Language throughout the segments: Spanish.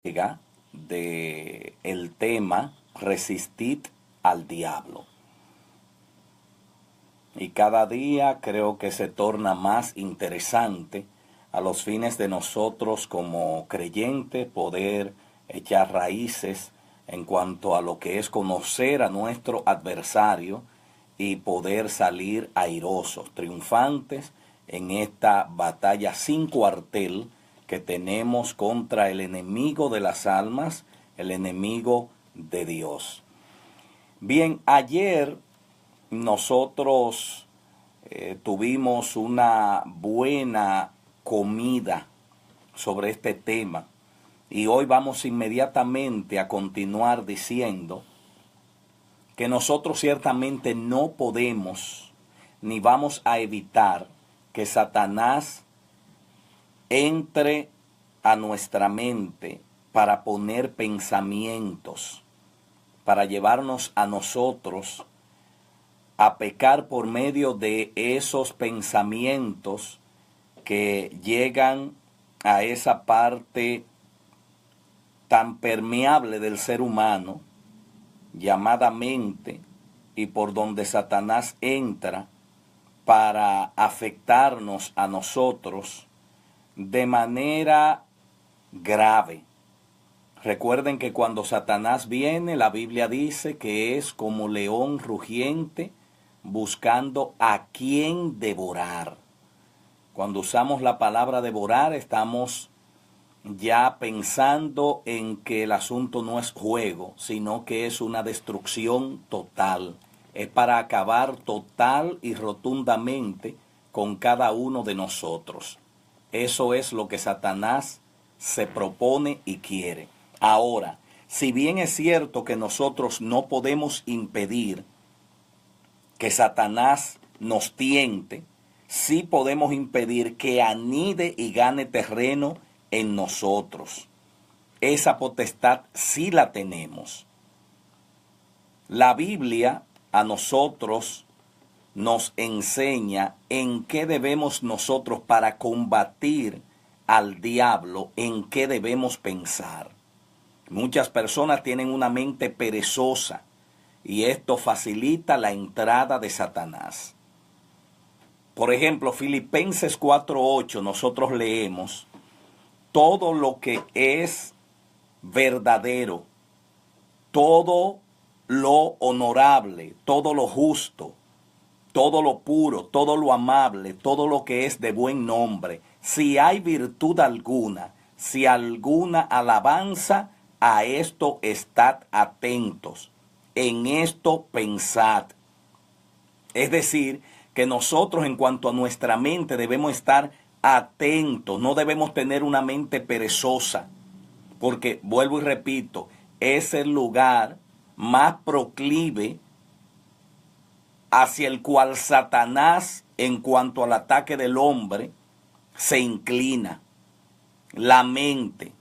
de el tema Resistid al diablo. Y cada día creo que se torna más interesante a los fines de nosotros como creyentes poder echar raíces en cuanto a lo que es conocer a nuestro adversario y poder salir airosos, triunfantes en esta batalla sin cuartel que tenemos contra el enemigo de las almas, el enemigo de Dios. Bien, ayer nosotros tuvimos una buena comida sobre este tema y hoy vamos inmediatamente a continuar diciendo que nosotros ciertamente no podemos ni vamos a evitar que Satanás entre a nuestra mente para poner pensamientos, para llevarnos a nosotros a pecar por medio de esos pensamientos que llegan a esa parte tan permeable del ser humano, llamada mente, y por donde Satanás entra para afectarnos a nosotros de manera grave. Recuerden que cuando Satanás viene, la Biblia dice que es como león rugiente buscando a quien devorar. Cuando usamos la palabra devorar, estamos ya pensando en que el asunto no es juego, sino que es una destrucción total. Es para acabar total y rotundamente con cada uno de nosotros. Eso es lo que Satanás se propone y quiere. Ahora, si bien es cierto que nosotros no podemos impedir que Satanás nos tiente, sí podemos impedir que anide y gane terreno en nosotros. Esa potestad sí la tenemos. La Biblia a nosotros nos enseña en qué debemos nosotros para combatir al diablo, en qué debemos pensar. Muchas personas tienen una mente perezosa y esto facilita la entrada de Satanás. Por ejemplo, Filipenses 4:8 nosotros leemos: todo lo que es verdadero, todo lo honorable, todo lo justo, todo lo puro, todo lo amable, todo lo que es de buen nombre, si hay virtud alguna, si alguna alabanza, a esto estad atentos, en esto pensad. Es decir, que nosotros en cuanto a nuestra mente debemos estar atentos, no debemos tener una mente perezosa, porque, vuelvo y repito, es el lugar más proclive hacia el cual Satanás, en cuanto al ataque del hombre, se inclina. La mente.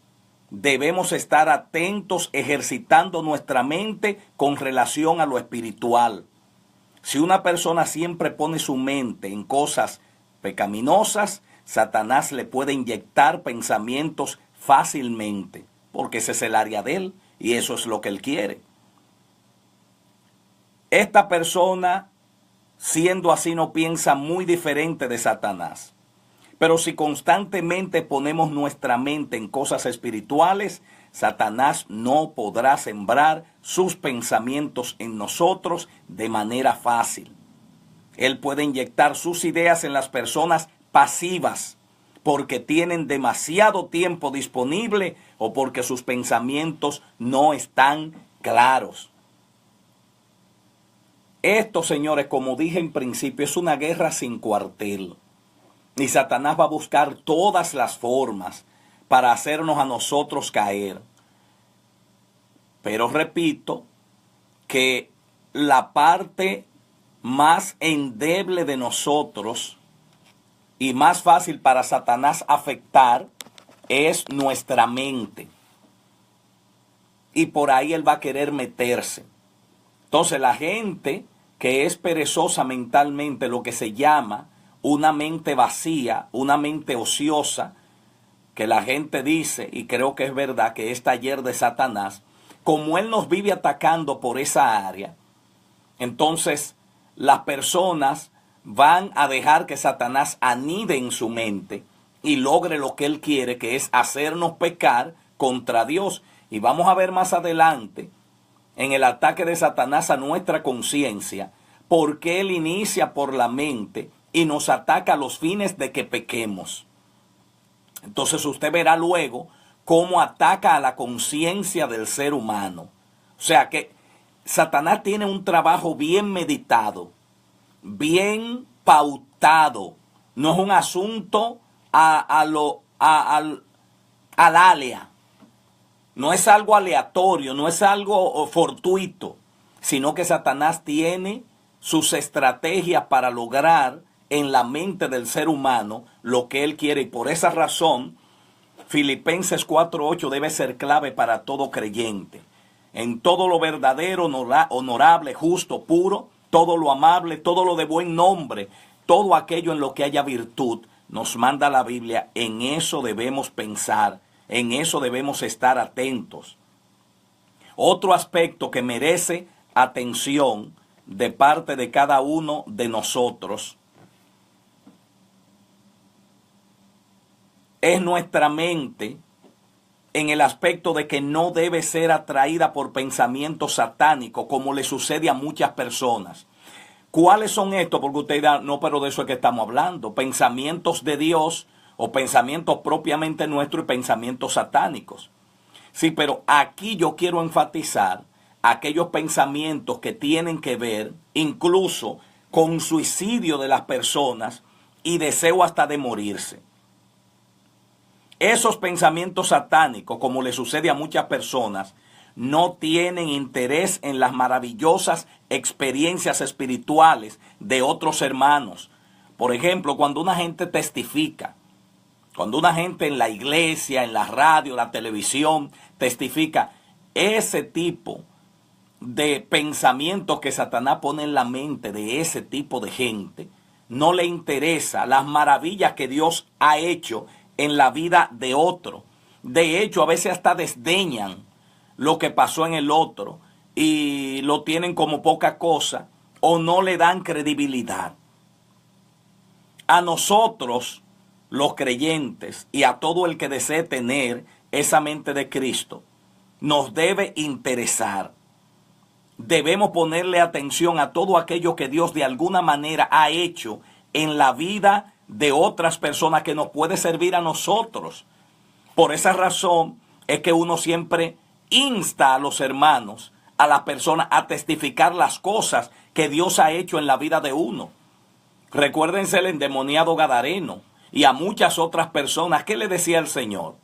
Debemos estar atentos ejercitando nuestra mente con relación a lo espiritual. Si una persona siempre pone su mente en cosas pecaminosas, Satanás le puede inyectar pensamientos fácilmente, porque ese es el área de él y eso es lo que él quiere. Esta persona, siendo así, no piensa muy diferente de Satanás. Pero si constantemente ponemos nuestra mente en cosas espirituales, Satanás no podrá sembrar sus pensamientos en nosotros de manera fácil. Él puede inyectar sus ideas en las personas pasivas porque tienen demasiado tiempo disponible o porque sus pensamientos no están claros. Esto, señores, como dije en principio, es una guerra sin cuartel. Y Satanás va a buscar todas las formas para hacernos a nosotros caer. Pero repito que la parte más endeble de nosotros y más fácil para Satanás afectar es nuestra mente. Y por ahí él va a querer meterse. Entonces la gente que es perezosa mentalmente, lo que se llama una mente vacía, una mente ociosa, que la gente dice, y creo que es verdad, que es taller de Satanás, como él nos vive atacando por esa área, entonces las personas van a dejar que Satanás anide en su mente y logre lo que él quiere, que es hacernos pecar contra Dios. Y vamos a ver más adelante, en el ataque de Satanás a nuestra conciencia, por qué él inicia por la mente y nos ataca a los fines de que pequemos. Entonces usted verá luego cómo ataca a la conciencia del ser humano. O sea que Satanás tiene un trabajo bien meditado, bien pautado. No es un asunto al alea. No es algo aleatorio, no es algo fortuito, sino que Satanás tiene sus estrategias para lograr en la mente del ser humano lo que él quiere. Y por esa razón, Filipenses 4:8 debe ser clave para todo creyente. En todo lo verdadero, honorable, justo, puro, todo lo amable, todo lo de buen nombre, todo aquello en lo que haya virtud, nos manda la Biblia, en eso debemos pensar, en eso debemos estar atentos. Otro aspecto que merece atención de parte de cada uno de nosotros es nuestra mente, en el aspecto de que no debe ser atraída por pensamientos satánicos, como le sucede a muchas personas. ¿Cuáles son estos? Porque usted dirá, no, pero de eso es que estamos hablando. Pensamientos de Dios o pensamientos propiamente nuestros y pensamientos satánicos. Sí, pero aquí yo quiero enfatizar aquellos pensamientos que tienen que ver incluso con suicidio de las personas y deseo hasta de morirse. Esos pensamientos satánicos, como le sucede a muchas personas, no tienen interés en las maravillosas experiencias espirituales de otros hermanos. Por ejemplo, cuando una gente testifica, cuando una gente en la iglesia, en la radio, la televisión, testifica, ese tipo de pensamientos que Satanás pone en la mente de ese tipo de gente, no le interesa las maravillas que Dios ha hecho en la vida de otro. De hecho, a veces hasta desdeñan lo que pasó en el otro y lo tienen como poca cosa o no le dan credibilidad. A nosotros, los creyentes, y a todo el que desee tener esa mente de Cristo, nos debe interesar. Debemos ponerle atención a todo aquello que Dios de alguna manera ha hecho en la vida de otras personas que nos puede servir a nosotros. Por esa razón es que uno siempre insta a los hermanos, a las personas, a testificar las cosas que Dios ha hecho en la vida de uno. Recuérdense el endemoniado Gadareno y a muchas otras personas. ¿Qué le decía el Señor?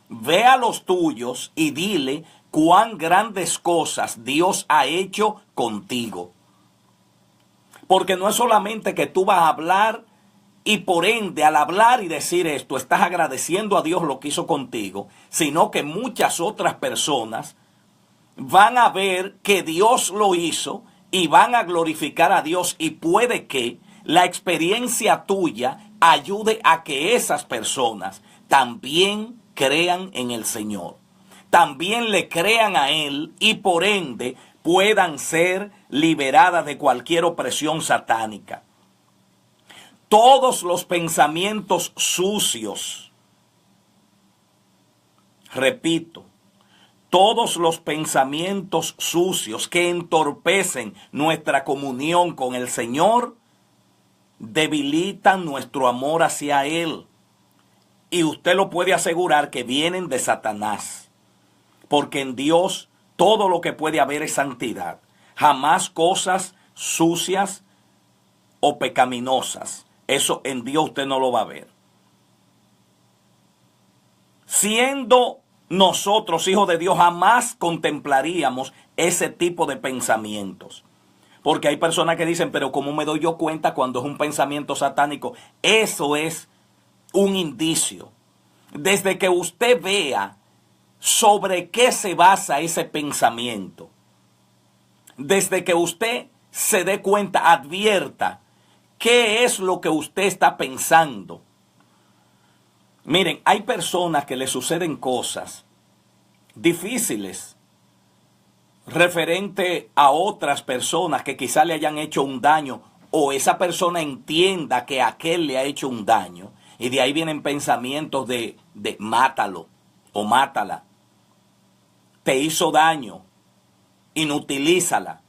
Ve a los tuyos y dile cuán grandes cosas Dios ha hecho contigo. Porque no es solamente que tú vas a hablar y por ende al hablar y decir esto estás agradeciendo a Dios lo que hizo contigo, sino que muchas otras personas van a ver que Dios lo hizo y van a glorificar a Dios, y puede que la experiencia tuya ayude a que esas personas también crean en el Señor, también le crean a Él y por ende puedan ser liberadas de cualquier opresión satánica. Todos los pensamientos sucios, repito, todos los pensamientos sucios que entorpecen nuestra comunión con el Señor, debilitan nuestro amor hacia Él. Y usted lo puede asegurar que vienen de Satanás. Porque en Dios todo lo que puede haber es santidad. Jamás cosas sucias o pecaminosas. Eso en Dios usted no lo va a ver. Siendo nosotros hijos de Dios, jamás contemplaríamos ese tipo de pensamientos. Porque hay personas que dicen, pero ¿cómo me doy yo cuenta cuando es un pensamiento satánico? Eso es un indicio. Desde que usted vea sobre qué se basa ese pensamiento, desde que usted se dé cuenta, advierta qué es lo que usted está pensando, Miren, hay personas que les suceden cosas difíciles referente a otras personas que quizá le hayan hecho un daño o esa persona entienda que aquel le ha hecho un daño y de ahí vienen pensamientos de mátalo o mátala, te hizo daño, inutilízala.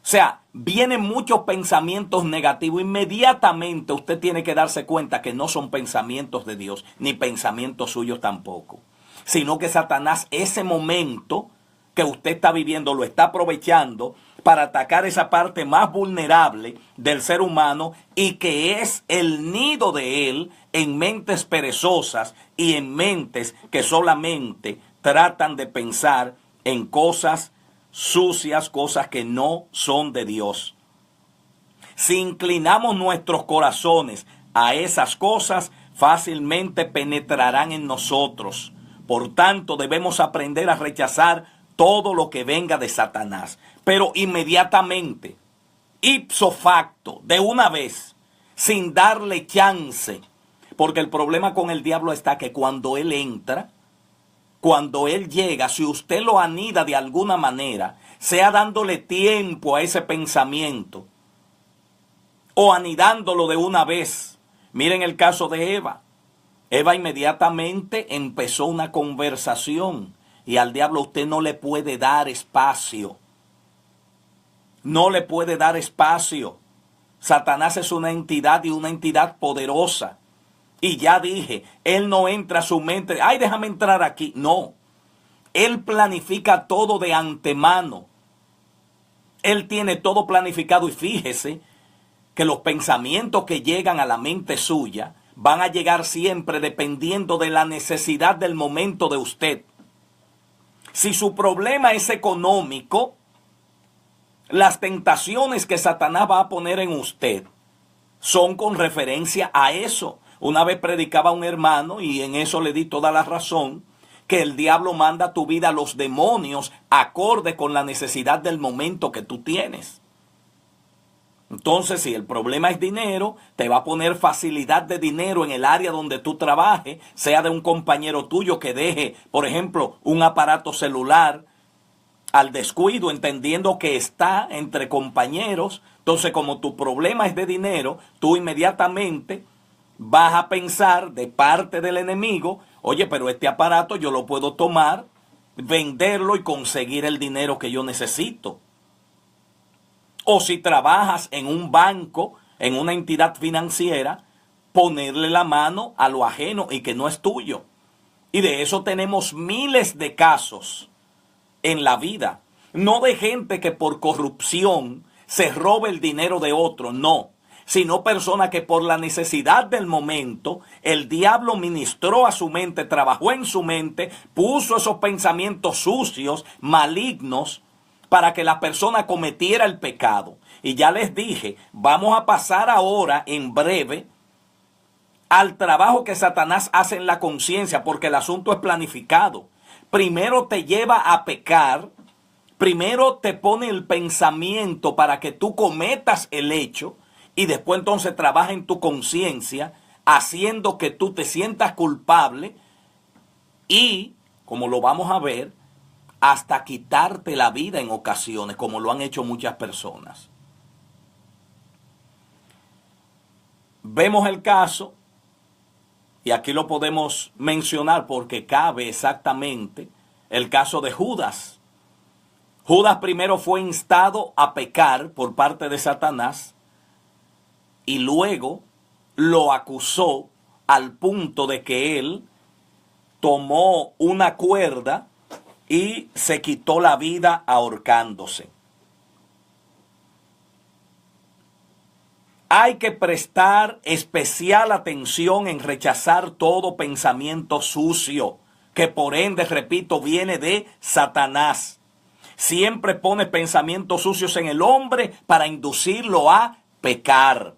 O sea, vienen muchos pensamientos negativos. Inmediatamente usted tiene que darse cuenta que no son pensamientos de Dios, ni pensamientos suyos tampoco. Sino que Satanás, ese momento que usted está viviendo, lo está aprovechando para atacar esa parte más vulnerable del ser humano y que es el nido de él en mentes perezosas y en mentes que solamente tratan de pensar en cosas sucias, cosas que no son de Dios. Si inclinamos nuestros corazones a esas cosas, fácilmente penetrarán en nosotros. Por tanto, debemos aprender a rechazar todo lo que venga de Satanás. Pero inmediatamente, ipso facto, de una vez, sin darle chance. Porque el problema con el diablo está que cuando él entra, cuando él llega, si usted lo anida de alguna manera, sea dándole tiempo a ese pensamiento o anidándolo de una vez. Miren el caso de Eva. Eva inmediatamente empezó una conversación y al diablo usted no le puede dar espacio. No le puede dar espacio. Satanás es una entidad y una entidad poderosa. Y ya dije, él no entra a su mente, ay, déjame entrar aquí. No, él planifica todo de antemano. Él tiene todo planificado y fíjese que los pensamientos que llegan a la mente suya van a llegar siempre dependiendo de la necesidad del momento de usted. Si su problema es económico, las tentaciones que Satanás va a poner en usted son con referencia a eso. Una vez predicaba un hermano y en eso le di toda la razón, que el diablo manda a tu vida a los demonios acorde con la necesidad del momento que tú tienes. Entonces, si el problema es dinero, te va a poner facilidad de dinero en el área donde tú trabajes, sea de un compañero tuyo que deje, por ejemplo, un aparato celular al descuido, entendiendo que está entre compañeros. Entonces, como tu problema es de dinero, tú inmediatamente vas a pensar de parte del enemigo, oye, pero este aparato yo lo puedo tomar, venderlo y conseguir el dinero que yo necesito. O si trabajas en un banco, en una entidad financiera, ponerle la mano a lo ajeno y que no es tuyo. Y de eso tenemos miles de casos en la vida. No de gente que por corrupción se robe el dinero de otro, no. Sino personas que por la necesidad del momento, el diablo ministró a su mente, trabajó en su mente, puso esos pensamientos sucios, malignos, para que la persona cometiera el pecado. Y ya les dije, vamos a pasar ahora en breve al trabajo que Satanás hace en la conciencia, porque el asunto es planificado. Primero te lleva a pecar, primero te pone el pensamiento para que tú cometas el hecho, y después entonces trabaja en tu conciencia, haciendo que tú te sientas culpable y, como lo vamos a ver, hasta quitarte la vida en ocasiones, como lo han hecho muchas personas. Vemos el caso, y aquí lo podemos mencionar porque cabe exactamente, el caso de Judas. Judas primero fue instado a pecar por parte de Satanás, y luego lo acusó al punto de que él tomó una cuerda y se quitó la vida ahorcándose. Hay que prestar especial atención en rechazar todo pensamiento sucio, que por ende, repito, viene de Satanás. Siempre pone pensamientos sucios en el hombre para inducirlo a pecar.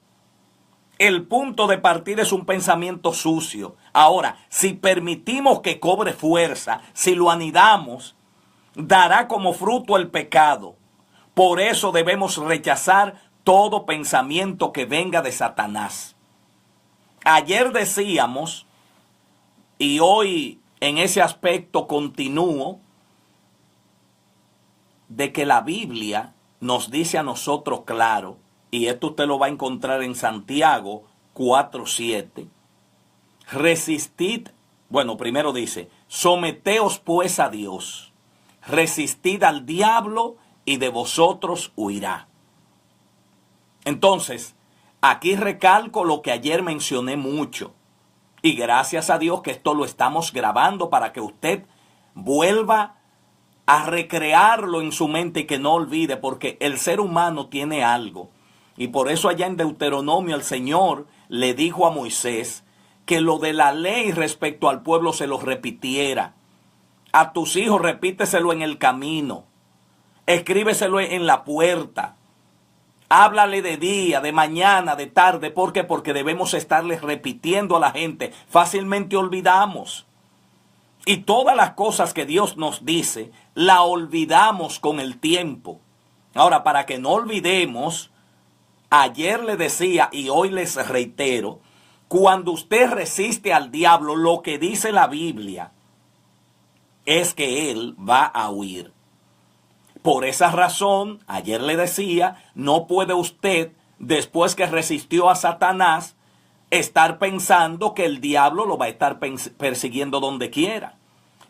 El punto de partida es un pensamiento sucio. Ahora, si permitimos que cobre fuerza, si lo anidamos, dará como fruto el pecado. Por eso debemos rechazar todo pensamiento que venga de Satanás. Ayer decíamos Y hoy en ese aspecto continúo de que la Biblia nos dice a nosotros claro, y esto usted lo va a encontrar en Santiago 4:7, resistid, bueno, primero dice, someteos pues a Dios, resistid al diablo y de vosotros huirá. Entonces, aquí recalco lo que ayer mencioné mucho, y gracias a Dios que esto lo estamos grabando para que usted vuelva a recrearlo en su mente y que no olvide, porque el ser humano tiene algo. Y por eso allá en Deuteronomio el Señor le dijo a Moisés que lo de la ley respecto al pueblo se lo repitiera. A tus hijos repíteselo en el camino, escríbeselo en la puerta, háblale de día, de mañana, de tarde. ¿Por qué? Porque debemos estarles repitiendo a la gente. Fácilmente olvidamos. Y todas las cosas que Dios nos dice, la olvidamos con el tiempo. Ahora, para que no olvidemos, ayer le decía y hoy les reitero, cuando usted resiste al diablo, lo que dice la Biblia es que él va a huir. Por esa razón, ayer le decía, no puede usted, después que resistió a Satanás, estar pensando que el diablo lo va a estar persiguiendo donde quiera.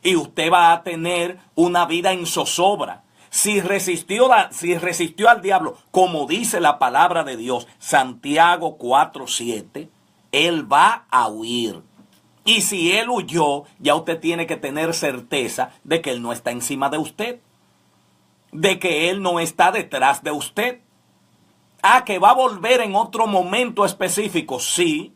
Y usted va a tener una vida en zozobra. Si resistió al diablo, como dice la palabra de Dios, Santiago 4:7, él va a huir. Y si él huyó, ya usted tiene que tener certeza de que él no está encima de usted, de que él no está detrás de usted. Que va a volver en otro momento específico, sí.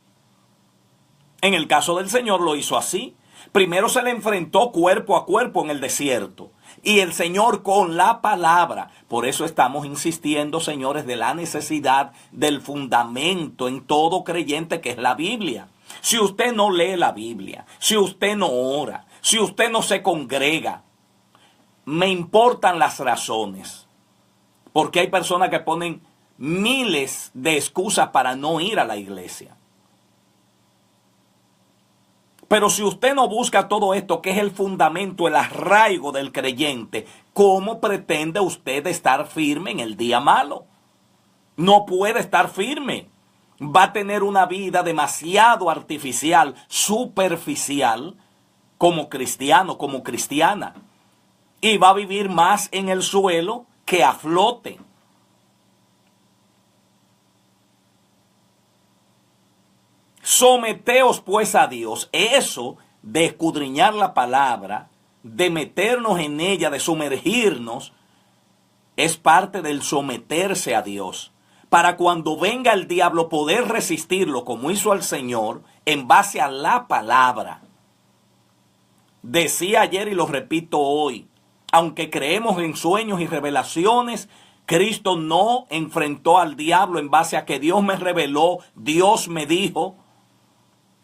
En el caso del Señor lo hizo así. Primero se le enfrentó cuerpo a cuerpo en el desierto. Y el Señor con la palabra. Por eso estamos insistiendo, señores, de la necesidad del fundamento en todo creyente que es la Biblia. Si usted no lee la Biblia, si usted no ora, si usted no se congrega, me importan las razones. Porque hay personas que ponen miles de excusas para no ir a la iglesia. Pero si usted no busca todo esto, que es el fundamento, el arraigo del creyente, ¿cómo pretende usted estar firme en el día malo? No puede estar firme. Va a tener una vida demasiado artificial, superficial, como cristiano, como cristiana. Y va a vivir más en el suelo que a flote. Someteos pues a Dios. Eso de escudriñar la palabra, de meternos en ella, de sumergirnos, es parte del someterse a Dios. Para cuando venga el diablo poder resistirlo como hizo el Señor en base a la palabra. Decía ayer y lo repito hoy, aunque creemos en sueños y revelaciones, Cristo no enfrentó al diablo en base a que Dios me reveló, Dios me dijo,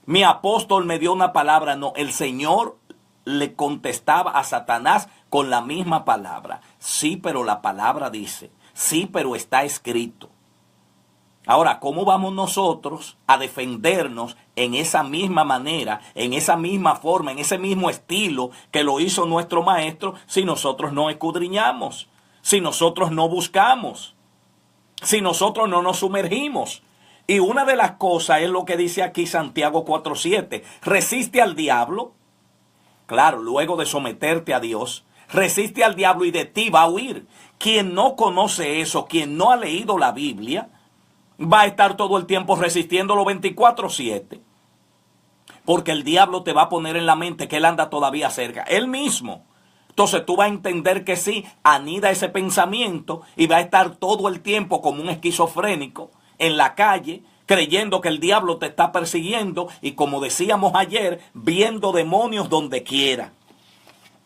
mi apóstol me dio una palabra. No, el Señor le contestaba a Satanás con la misma palabra. Sí, pero la palabra dice, sí, pero está escrito. Ahora, ¿cómo vamos nosotros a defendernos en esa misma manera, en esa misma forma, en ese mismo estilo que lo hizo nuestro maestro si nosotros no escudriñamos, si nosotros no buscamos, si nosotros no nos sumergimos? Y una de las cosas es lo que dice aquí Santiago 4:7. Resiste al diablo, claro, luego de someterte a Dios, resiste al diablo y de ti va a huir. Quien no conoce eso, quien no ha leído la Biblia, va a estar todo el tiempo resistiéndolo 24/7. Porque el diablo te va a poner en la mente que él anda todavía cerca, él mismo. Entonces tú vas a entender que sí, anida ese pensamiento y va a estar todo el tiempo como un esquizofrénico en la calle, creyendo que el diablo te está persiguiendo y, como decíamos ayer, viendo demonios donde quiera.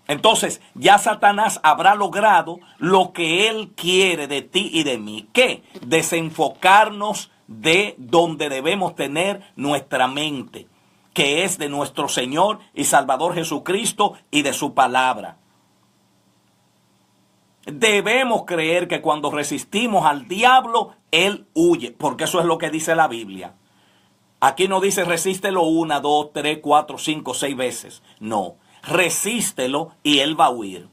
Entonces ya Satanás habrá logrado lo que él quiere de ti y de mí. ¿Qué? Desenfocarnos de donde debemos tener nuestra mente, que es de nuestro Señor y Salvador Jesucristo y de su palabra. Debemos creer que cuando resistimos al diablo, él huye, porque eso es lo que dice la Biblia. Aquí no dice resístelo 1, 2, 3, 4, 5, 6 veces. No, resístelo y él va a huir.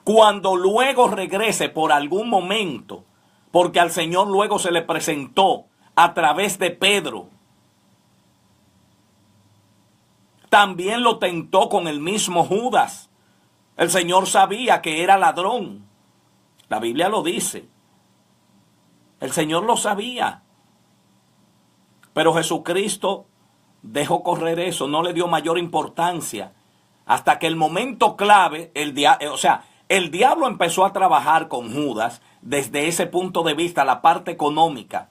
Cuando luego regrese por algún momento, porque al Señor luego se le presentó a través de Pedro, también lo tentó con el mismo Judas. El Señor sabía que era ladrón. La Biblia lo dice. El Señor lo sabía. Pero Jesucristo dejó correr eso, no le dio mayor importancia. Hasta que el momento clave, el diablo empezó a trabajar con Judas desde ese punto de vista, la parte económica.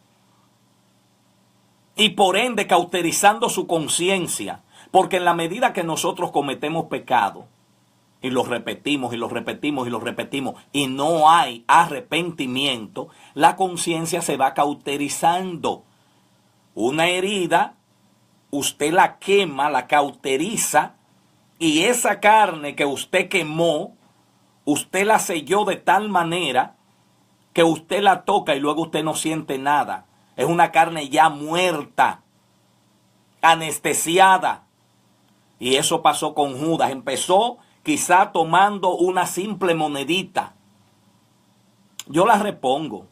Y por ende cauterizando su conciencia. Porque en la medida que nosotros cometemos pecado, y lo repetimos y lo repetimos y lo repetimos, y no hay arrepentimiento, la conciencia se va cauterizando. Una herida, usted la quema, la cauteriza, y esa carne que usted quemó, usted la selló de tal manera que usted la toca y luego usted no siente nada. Es una carne ya muerta, anestesiada. Y eso pasó con Judas. Empezó quizá tomando una simple monedita. Yo la repongo.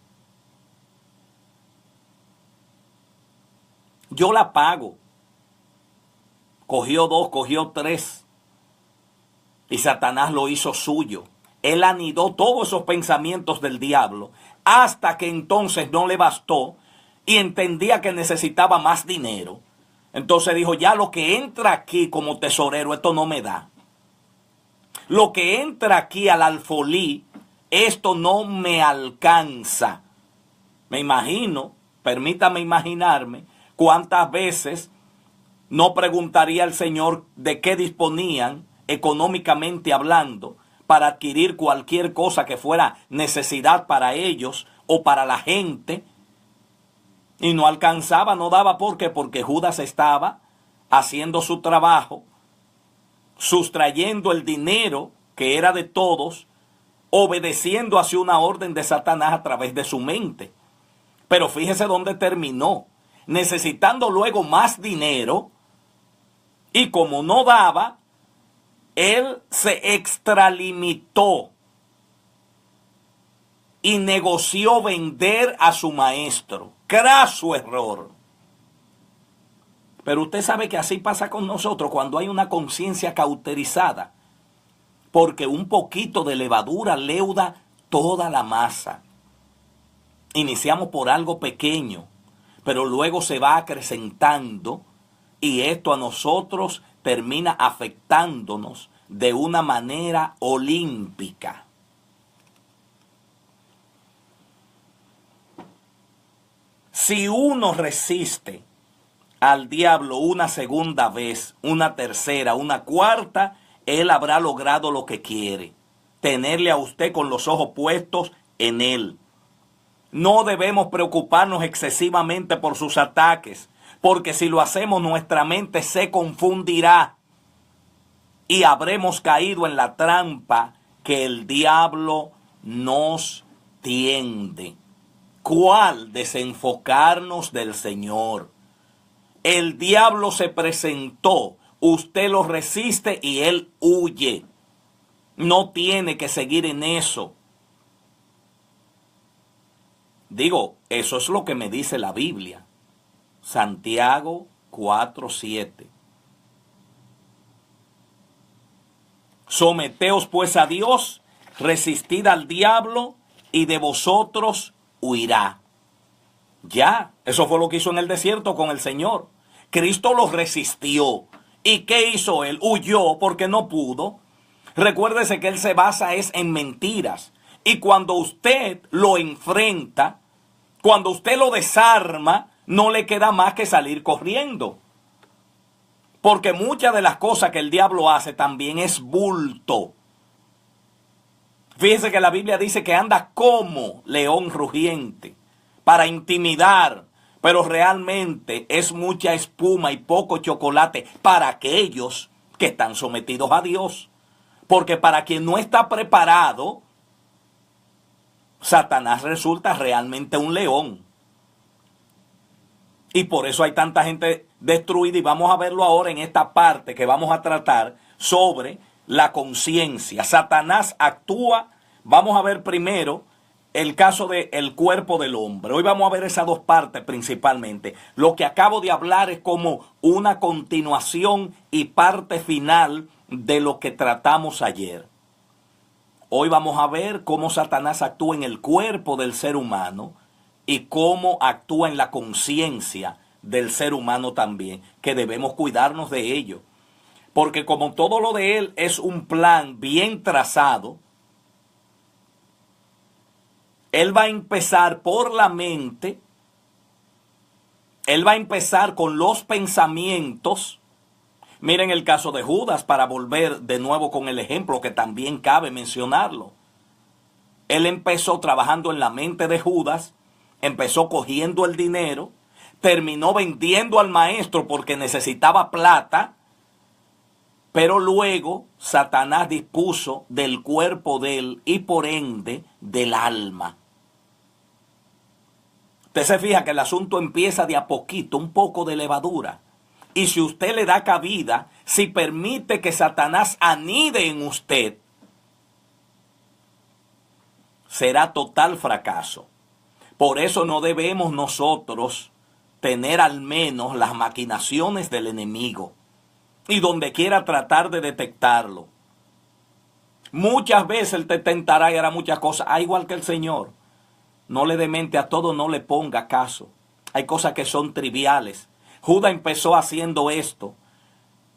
Yo la pago. Cogió 2, cogió 3. Y Satanás lo hizo suyo. Él anidó todos esos pensamientos del diablo hasta que entonces no le bastó y entendía que necesitaba más dinero. Entonces dijo, ya lo que entra aquí como tesorero, esto no me da. Lo que entra aquí al alfolí, esto no me alcanza. Me imagino, permítame imaginarme, cuántas veces no preguntaría al Señor de qué disponían económicamente hablando para adquirir cualquier cosa que fuera necesidad para ellos o para la gente. Y no alcanzaba, no daba. ¿Por qué? Porque Judas estaba haciendo su trabajo, sustrayendo el dinero que era de todos, obedeciendo hacia una orden de Satanás a través de su mente. Pero fíjese dónde terminó, necesitando luego más dinero, y como no daba, él se extralimitó y negoció vender a su maestro. Craso error. Pero usted sabe que así pasa con nosotros cuando hay una conciencia cauterizada, porque un poquito de levadura leuda toda la masa. Iniciamos por algo pequeño, pero luego se va acrecentando y esto a nosotros termina afectándonos de una manera olímpica. Si uno resiste al diablo una segunda vez, una tercera, una cuarta, él habrá logrado lo que quiere, tenerle a usted con los ojos puestos en él. No debemos preocuparnos excesivamente por sus ataques, porque si lo hacemos nuestra mente se confundirá y habremos caído en la trampa que el diablo nos tiende. ¿Cuál? Desenfocarnos del Señor. El diablo se presentó, usted lo resiste y él huye. No tiene que seguir en eso. Digo, eso es lo que me dice la Biblia. Santiago 4:7. Someteos pues a Dios, resistid al diablo y de vosotros huirá. Ya, eso fue lo que hizo en el desierto con el Señor. Cristo lo resistió. ¿Y qué hizo él? Huyó porque no pudo. Recuérdese que él se basa en mentiras. Y cuando usted lo enfrenta, cuando usted lo desarma, no le queda más que salir corriendo. Porque muchas de las cosas que el diablo hace también es bulto. Fíjese que la Biblia dice que anda como león rugiente para intimidar, pero realmente es mucha espuma y poco chocolate para aquellos que están sometidos a Dios. Porque para quien no está preparado, Satanás resulta realmente un león. Y por eso hay tanta gente destruida, y vamos a verlo ahora en esta parte que vamos a tratar sobre la conciencia. Satanás actúa, vamos a ver primero el caso del cuerpo del hombre. Hoy vamos a ver esas dos partes principalmente. Lo que acabo de hablar es como una continuación y parte final de lo que tratamos ayer. Hoy vamos a ver cómo Satanás actúa en el cuerpo del ser humano y cómo actúa en la conciencia del ser humano también, que debemos cuidarnos de ello. Porque como todo lo de él es un plan bien trazado, él va a empezar por la mente, él va a empezar con los pensamientos. Miren el caso de Judas, para volver de nuevo con el ejemplo que también cabe mencionarlo. Él empezó trabajando en la mente de Judas, empezó cogiendo el dinero, terminó vendiendo al maestro porque necesitaba plata, pero luego Satanás dispuso del cuerpo de él y por ende del alma. Usted se fija que el asunto empieza de a poquito, un poco de levadura. Y si usted le da cabida, si permite que Satanás anide en usted, será total fracaso. Por eso no debemos nosotros tener al menos las maquinaciones del enemigo y donde quiera tratar de detectarlo. Muchas veces él te tentará y hará muchas cosas, igual que el Señor. No le dé mente a todo, no le ponga caso. Hay cosas que son triviales. Judas empezó haciendo esto.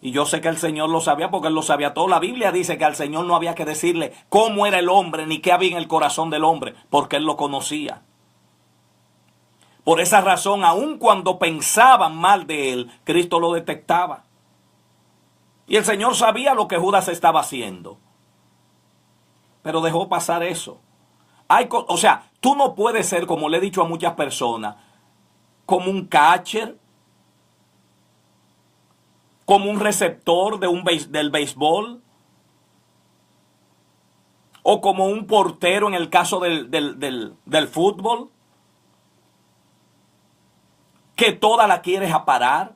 Y yo sé que el Señor lo sabía porque él lo sabía todo. La Biblia dice que al Señor no había que decirle cómo era el hombre ni qué había en el corazón del hombre, porque él lo conocía. Por esa razón, aun cuando pensaban mal de él, Cristo lo detectaba. Y el Señor sabía lo que Judas estaba haciendo. Pero dejó pasar eso. O sea, tú no puedes ser, como le he dicho a muchas personas, como un catcher, como un receptor del béisbol, o como un portero en el caso del fútbol, que toda la quieres aparar.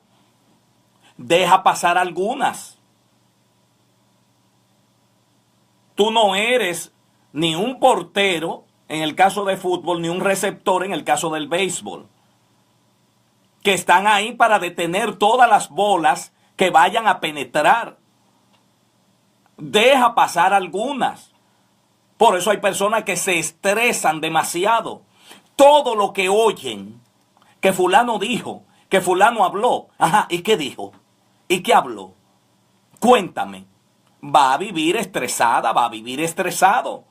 Deja pasar algunas. Tú no eres ni un portero en el caso de fútbol, ni un receptor en el caso del béisbol, que están ahí para detener todas las bolas que vayan a penetrar. Deja pasar algunas. Por eso hay personas que se estresan demasiado. Todo lo que oyen, que fulano dijo, que fulano habló. Ajá, ¿y qué dijo? ¿Y qué habló? Cuéntame. Va a vivir estresada, va a vivir estresado.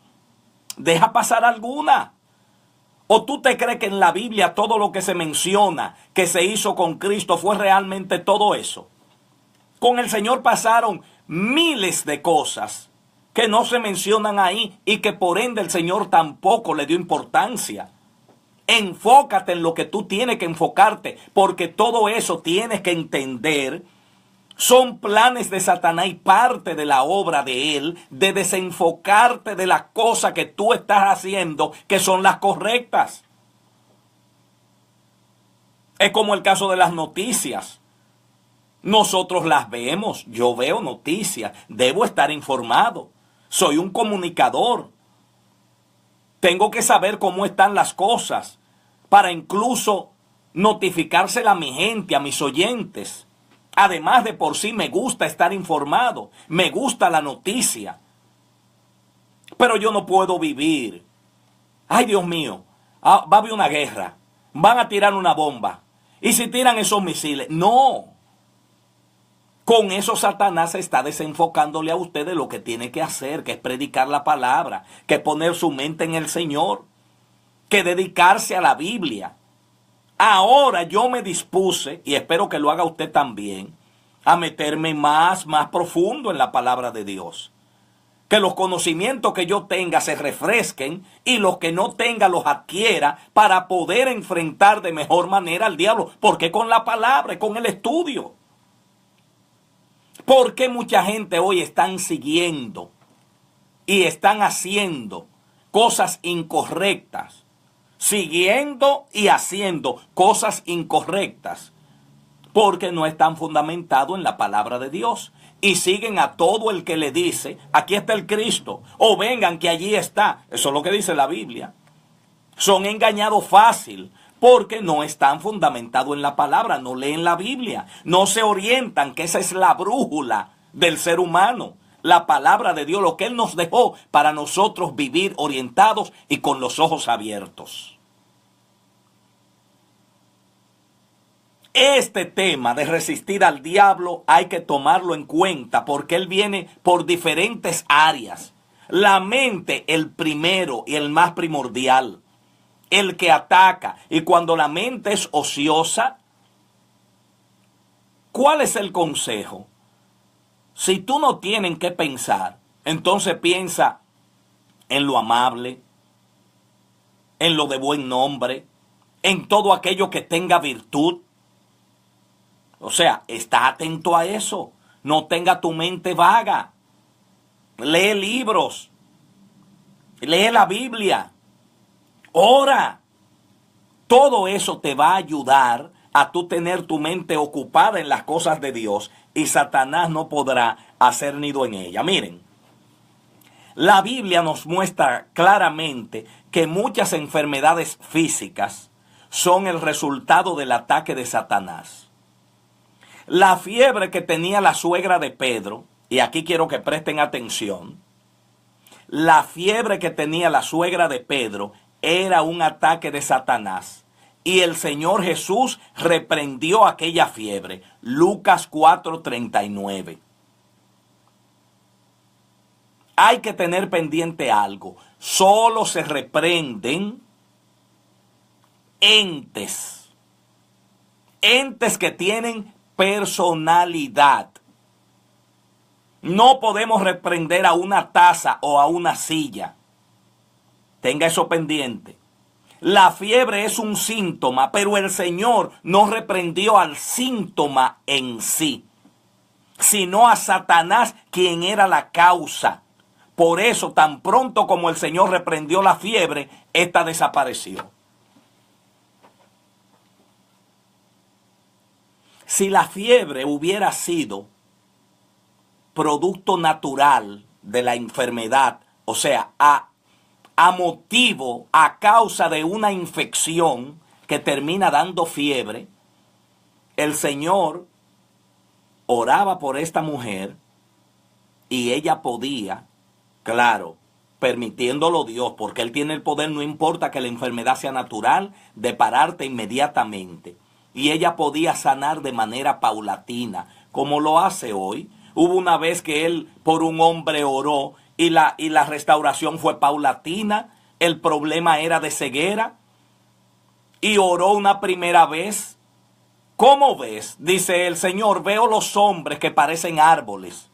Deja pasar alguna. ¿O tú te crees que en la Biblia todo lo que se menciona que se hizo con Cristo fue realmente todo eso? Con el Señor pasaron miles de cosas que no se mencionan ahí y que por ende el Señor tampoco le dio importancia. Enfócate en lo que tú tienes que enfocarte, porque todo eso tienes que entender. Son planes de Satanás y parte de la obra de él de desenfocarte de las cosas que tú estás haciendo que son las correctas. Es como el caso de las noticias. Nosotros las vemos, yo veo noticias, debo estar informado. Soy un comunicador. Tengo que saber cómo están las cosas para incluso notificársela a mi gente, a mis oyentes. Además de por sí me gusta estar informado, me gusta la noticia. Pero yo no puedo vivir. Ay, Dios mío, va a haber una guerra, van a tirar una bomba. ¿Y si tiran esos misiles? No. Con eso Satanás está desenfocándole a usted de lo que tiene que hacer, que es predicar la palabra, que es poner su mente en el Señor, que dedicarse a la Biblia. Ahora yo me dispuse, y espero que lo haga usted también, a meterme más profundo en la palabra de Dios. Que los conocimientos que yo tenga se refresquen y los que no tenga los adquiera para poder enfrentar de mejor manera al diablo. Porque con la palabra y con el estudio. ¿Por qué mucha gente hoy están siguiendo y están haciendo cosas incorrectas? Siguiendo y haciendo cosas incorrectas. porque no están fundamentados en la palabra de Dios. Y siguen a todo el que le dice, aquí está el Cristo, o vengan que allí está. Eso es lo que dice la Biblia. Son engañados fácil, porque no están fundamentados en la palabra, no leen la Biblia, no se orientan, que esa es la brújula del ser humano. La palabra de Dios, lo que Él nos dejó para nosotros vivir orientados y con los ojos abiertos. Este tema de resistir al diablo hay que tomarlo en cuenta porque él viene por diferentes áreas. La mente, el primero y el más primordial, el que ataca. Y cuando la mente es ociosa, ¿cuál es el consejo? Si tú no tienes que pensar, entonces piensa en lo amable, en lo de buen nombre, en todo aquello que tenga virtud. O sea, está atento a eso. No tenga tu mente vaga. Lee libros. Lee la Biblia. Ora. Todo eso te va a ayudar a tú tener tu mente ocupada en las cosas de Dios y Satanás no podrá hacer nido en ella. Miren, la Biblia nos muestra claramente que muchas enfermedades físicas son el resultado del ataque de Satanás. La fiebre que tenía la suegra de Pedro, y aquí quiero que presten atención, la fiebre que tenía la suegra de Pedro era un ataque de Satanás. Y el Señor Jesús reprendió aquella fiebre. Lucas 4:39. Hay que tener pendiente algo. Solo se reprenden entes. Entes que tienen personalidad. No podemos reprender a una taza o a una silla. Tenga eso pendiente. La fiebre es un síntoma, pero el Señor no reprendió al síntoma en sí, sino a Satanás, quien era la causa. Por eso, tan pronto como el Señor reprendió la fiebre, esta desapareció. Si la fiebre hubiera sido producto natural de la enfermedad, o sea, a motivo, a causa de una infección que termina dando fiebre, el Señor oraba por esta mujer y ella podía, claro, permitiéndolo Dios, porque Él tiene el poder, no importa que la enfermedad sea natural, de pararte inmediatamente. Y ella podía sanar de manera paulatina, como lo hace hoy. Hubo una vez que él por un hombre oró y la restauración fue paulatina. El problema era de ceguera. Y oró una primera vez. ¿Cómo ves? Dice el Señor, veo los hombres que parecen árboles.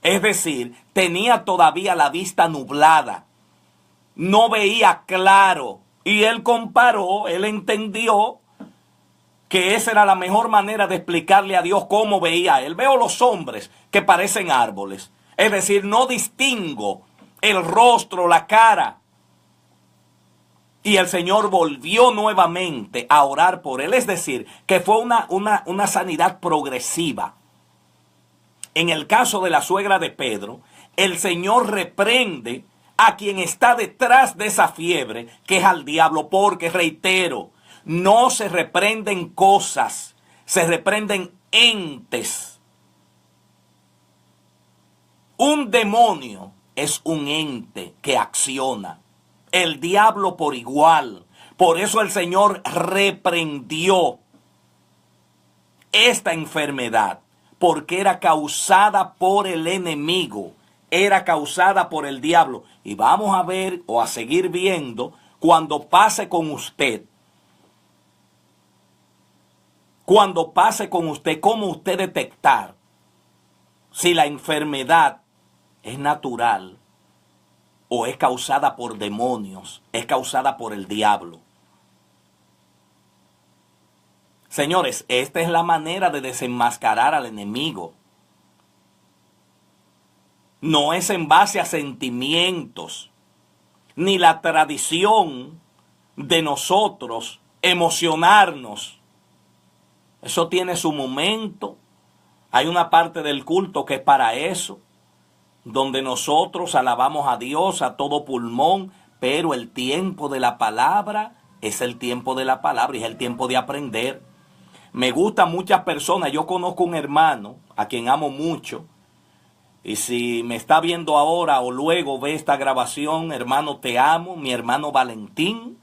Es decir, tenía todavía la vista nublada. No veía claro. Y él comparó, él entendió que esa era la mejor manera de explicarle a Dios cómo veía él. Veo los hombres que parecen árboles. Es decir, no distingo el rostro, la cara. Y el Señor volvió nuevamente a orar por él. Es decir, que fue una sanidad progresiva. En el caso de la suegra de Pedro, el Señor reprende a quien está detrás de esa fiebre, que es al diablo, porque, reitero, no se reprenden cosas, se reprenden entes. Un demonio es un ente que acciona. El diablo por igual. Por eso el Señor reprendió esta enfermedad, porque era causada por el enemigo, era causada por el diablo. Y vamos a ver o a seguir viendo cuando pase con usted. Cuando pase con usted, cómo usted detectar si la enfermedad es natural o es causada por demonios, es causada por el diablo. Señores, esta es la manera de desenmascarar al enemigo. No es en base a sentimientos, ni la tradición de nosotros emocionarnos. Eso tiene su momento. Hay una parte del culto que es para eso, donde nosotros alabamos a Dios a todo pulmón, pero el tiempo de la palabra es el tiempo de la palabra y es el tiempo de aprender. Me gustan muchas personas. Yo conozco un hermano a quien amo mucho, y si me está viendo ahora o luego ve esta grabación, hermano, te amo, mi hermano Valentín.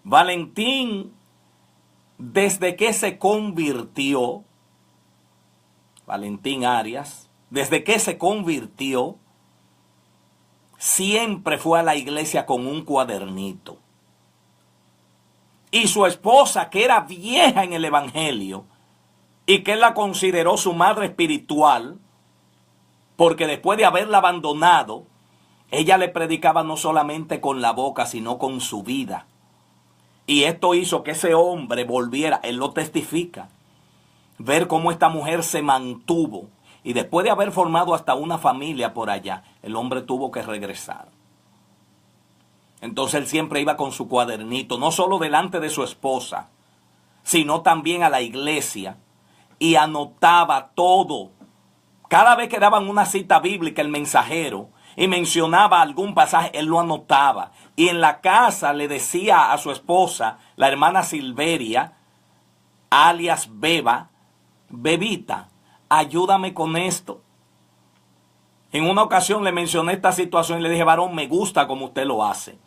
Valentín, desde que se convirtió, Valentín Arias, desde que se convirtió, siempre fue a la iglesia con un cuadernito. Y su esposa, que era vieja en el evangelio, y que él la consideró su madre espiritual, porque después de haberla abandonado, ella le predicaba no solamente con la boca, sino con su vida. Y esto hizo que ese hombre volviera, él lo testifica, ver cómo esta mujer se mantuvo. Y después de haber formado hasta una familia por allá, el hombre tuvo que regresar. Entonces él siempre iba con su cuadernito, no solo delante de su esposa, sino también a la iglesia, y anotaba todo. Cada vez que daban una cita bíblica, el mensajero, y mencionaba algún pasaje, él lo anotaba. Y en la casa le decía a su esposa, la hermana Silveria, alias Beba, Bebita, ayúdame con esto. En una ocasión le mencioné esta situación y le dije, varón, me gusta como usted lo hace.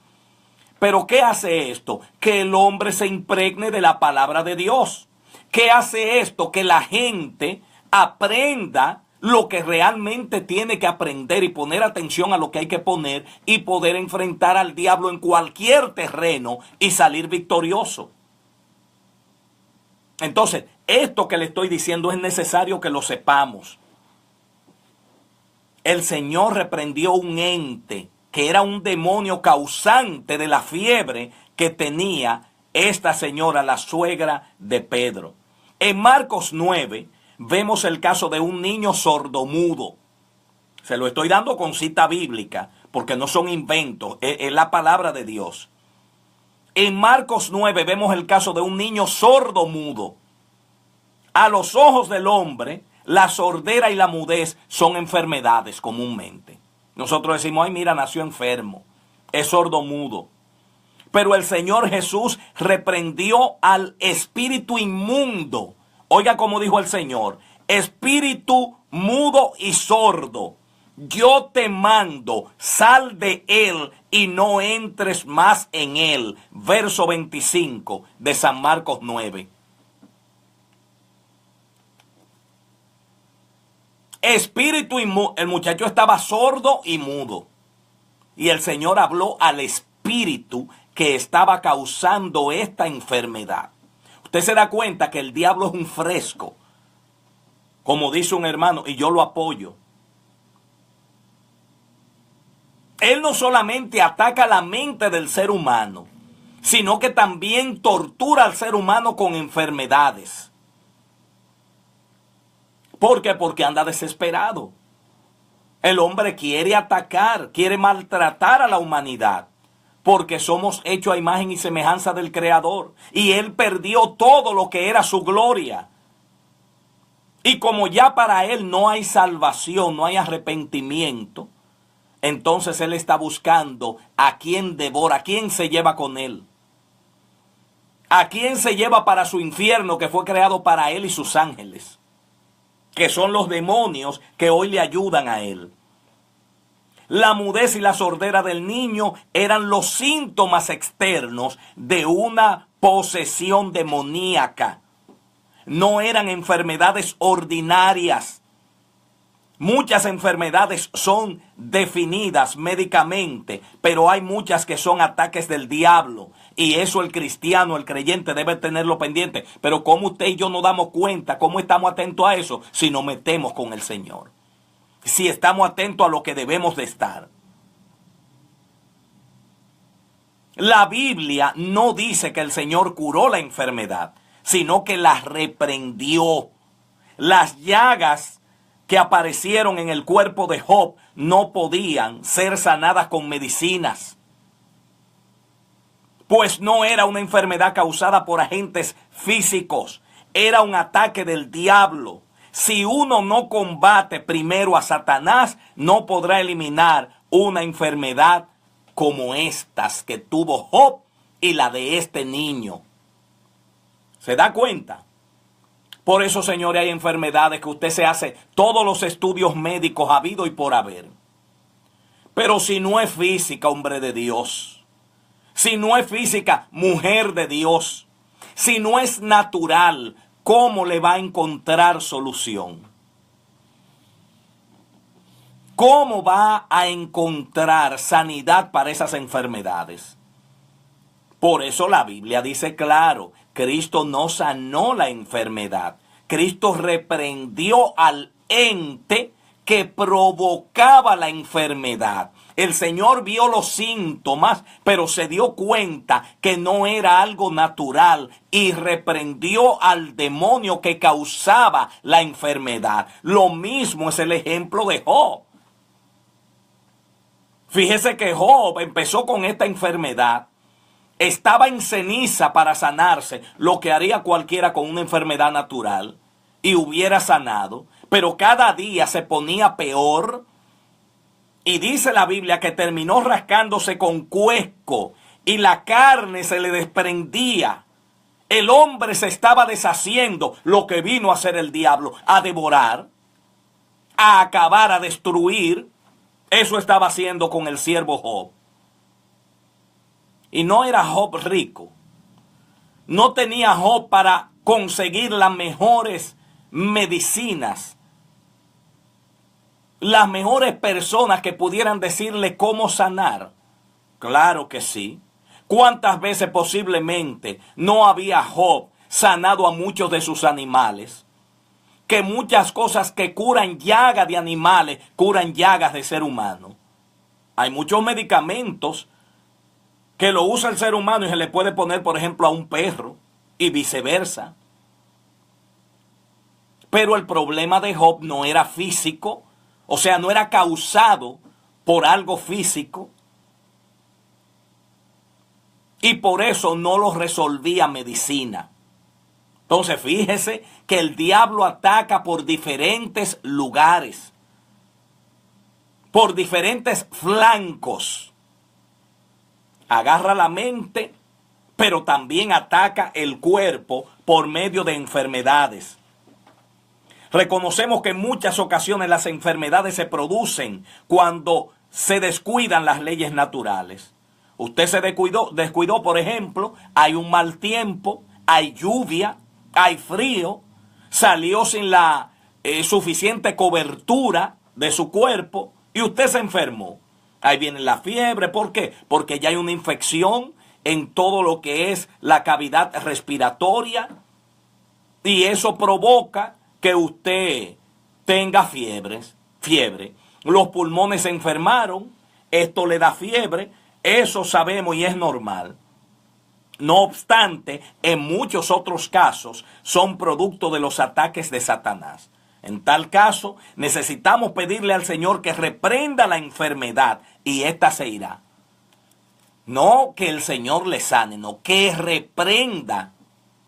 Pero ¿qué hace esto? Que el hombre se impregne de la palabra de Dios. ¿Qué hace esto? Que la gente aprenda lo que realmente tiene que aprender y poner atención a lo que hay que poner y poder enfrentar al diablo en cualquier terreno y salir victorioso. Entonces, esto que le estoy diciendo es necesario que lo sepamos. El Señor reprendió un ente que era un demonio causante de la fiebre que tenía esta señora, la suegra de Pedro. En Marcos 9 vemos el caso de un niño sordomudo. Se lo estoy dando con cita bíblica, porque no son inventos, es la palabra de Dios. En Marcos 9 vemos el caso de un niño sordomudo. A los ojos del hombre, la sordera y la mudez son enfermedades comúnmente. Nosotros decimos, ay, mira, nació enfermo, es sordomudo. Pero el Señor Jesús reprendió al espíritu inmundo. Oiga cómo dijo el Señor, espíritu mudo y sordo, yo te mando, sal de él y no entres más en él. Verso 25 de San Marcos 9. Espíritu inmundo, el muchacho estaba sordo y mudo. Y el Señor habló al espíritu que estaba causando esta enfermedad. Usted se da cuenta que el diablo es un fresco, como dice un hermano, y yo lo apoyo. Él no solamente ataca la mente del ser humano, sino que también tortura al ser humano con enfermedades. ¿Por qué? Porque anda desesperado. El hombre quiere atacar, quiere maltratar a la humanidad, porque somos hechos a imagen y semejanza del Creador. Y Él perdió todo lo que era su gloria. Y como ya para Él no hay salvación, no hay arrepentimiento, entonces Él está buscando a quien devora, a quien se lleva con Él. A quien se lleva para su infierno que fue creado para Él y sus ángeles, que son los demonios que hoy le ayudan a Él. La mudez y la sordera del niño eran los síntomas externos de una posesión demoníaca. No eran enfermedades ordinarias. Muchas enfermedades son definidas médicamente, pero hay muchas que son ataques del diablo. Y eso el cristiano, el creyente debe tenerlo pendiente. Pero ¿cómo usted y yo nos damos cuenta? ¿Cómo estamos atentos a eso? Si nos metemos con el Señor. Si estamos atentos a lo que debemos de estar. La Biblia no dice que el Señor curó la enfermedad, sino que la reprendió. Las llagas que aparecieron en el cuerpo de Job no podían ser sanadas con medicinas. pues no era una enfermedad causada por agentes físicos, era un ataque del diablo. Si uno no combate primero a Satanás, no podrá eliminar una enfermedad como estas que tuvo Job y la de este niño. ¿Se da cuenta? Por eso, señores, hay enfermedades que usted se hace todos los estudios médicos habido y por haber. Pero si no es física, hombre de Dios, si no es física, mujer de Dios, si no es natural, ¿cómo le va a encontrar solución? ¿Cómo va a encontrar sanidad para esas enfermedades? Por eso la Biblia dice claro, Cristo no sanó la enfermedad. Cristo reprendió al ente que provocaba la enfermedad. El Señor vio los síntomas, pero se dio cuenta que no era algo natural y reprendió al demonio que causaba la enfermedad. Lo mismo es el ejemplo de Job. Fíjese que Job empezó con esta enfermedad. Estaba en ceniza para sanarse, lo que haría cualquiera con una enfermedad natural, y hubiera sanado, pero cada día se ponía peor, y dice la Biblia que terminó rascándose con cuesco, y la carne se le desprendía. El hombre se estaba deshaciendo, lo que vino a hacer el diablo, a devorar, a acabar, a destruir. Eso estaba haciendo con el siervo Job. Y no era Job rico. No tenía Job para conseguir las mejores medicinas, las mejores personas que pudieran decirle cómo sanar. Claro que sí. ¿Cuántas veces posiblemente no había Job sanado a muchos de sus animales? Que muchas cosas que curan llagas de animales, curan llagas de ser humano. Hay muchos medicamentos que lo usa el ser humano y se le puede poner, por ejemplo, a un perro y viceversa. Pero el problema de Job no era físico, o sea, no era causado por algo físico. Y por eso no lo resolvía medicina. Entonces, fíjese que el diablo ataca por diferentes lugares, por diferentes flancos. Agarra la mente, pero también ataca el cuerpo por medio de enfermedades. Reconocemos que en muchas ocasiones las enfermedades se producen cuando se descuidan las leyes naturales. Usted se descuidó, por ejemplo, hay un mal tiempo, hay lluvia, hay frío, salió sin la suficiente cobertura de su cuerpo y usted se enfermó. Ahí viene la fiebre. ¿Por qué? Porque ya hay una infección en todo lo que es la cavidad respiratoria y eso provoca que usted tenga fiebre. Los pulmones se enfermaron, esto le da fiebre, eso sabemos y es normal. No obstante, en muchos otros casos son producto de los ataques de Satanás. En tal caso, necesitamos pedirle al Señor que reprenda la enfermedad y ésta se irá. No que el Señor le sane, no, que reprenda